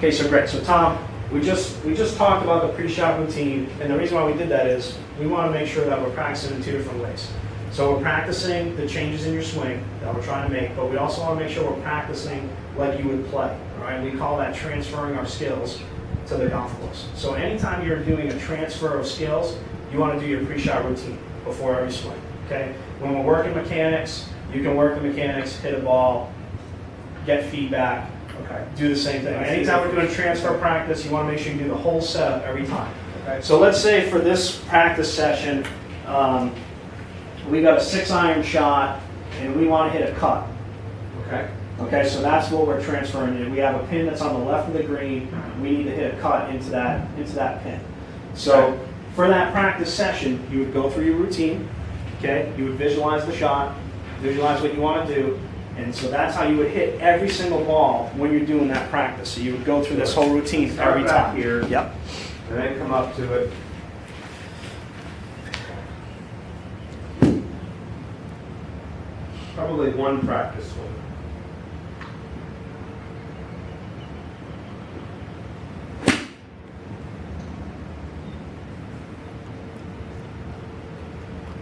Okay, so great. So Tom, we just talked about the pre-shot routine, and the reason why we did that is we want to make sure that we're practicing in two different ways. So we're practicing the changes in your swing that we're trying to make, but we also want to make sure we're practicing like you would play. All right, we call that transferring our skills to the golf course. So anytime you're doing a transfer of skills, you want to do your pre-shot routine before every swing. Okay, when we're working mechanics, you can work the mechanics, hit a ball, get feedback. Okay. Do the same thing. Anytime we're doing transfer practice, you want to make sure you do the whole setup every time. Okay. So let's say for this practice session, we got a 6-iron shot and we want to hit a cut. Okay. Okay, so that's what we're transferring in. We have a pin that's on the left of the green. We need to hit a cut into that pin. So for that practice session, you would go through your routine. Okay. You would visualize the shot, visualize what you want to do. And so that's how you would hit every single ball when you're doing that practice. So you would go through this whole routine every time. Here, yep. And then come up to it. Probably one practice swing.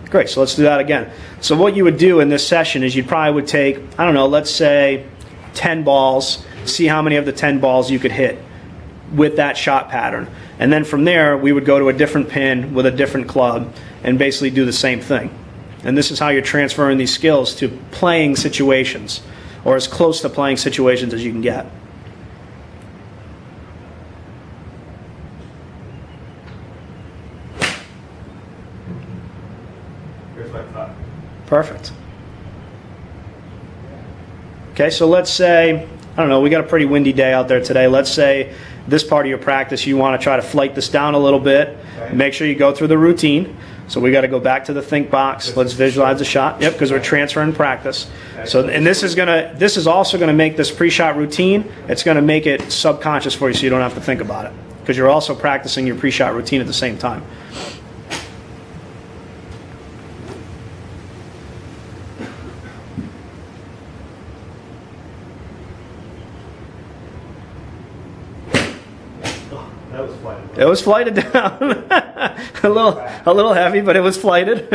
Great, so let's do that again. So what you would do in this session is you probably would take, I don't know, let's say 10 balls, see how many of the 10 balls you could hit with that shot pattern. And then from there, we would go to a different pin with a different club and basically do the same thing. And this is how you're transferring these skills to playing situations, or as close to playing situations as you can get. Here's my cut. Perfect. Okay, so let's say, I don't know, we got a pretty windy day out there today. Let's say this part of your practice, you want to try to flight this down a little bit. Okay. Make sure you go through the routine. So we got to go back to the think box. Let's visualize the shot. Yep, because we're transferring practice. So, and this is also going to make this pre-shot routine. It's going to make it subconscious for you, so you don't have to think about it, because you're also practicing your pre-shot routine at the same time. That was flighted. It was flighted down. a little heavy, but it was flighted.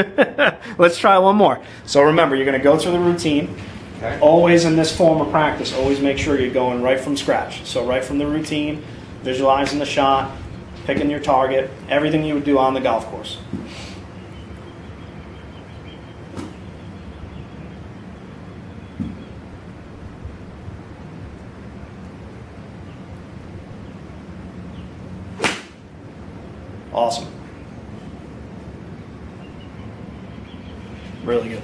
Let's try one more. So remember, you're going to go through the routine. Okay. Always in this form of practice, always make sure you're going right from scratch. So right from the routine, visualizing the shot, picking your target, everything you would do on the golf course. Awesome. Really good.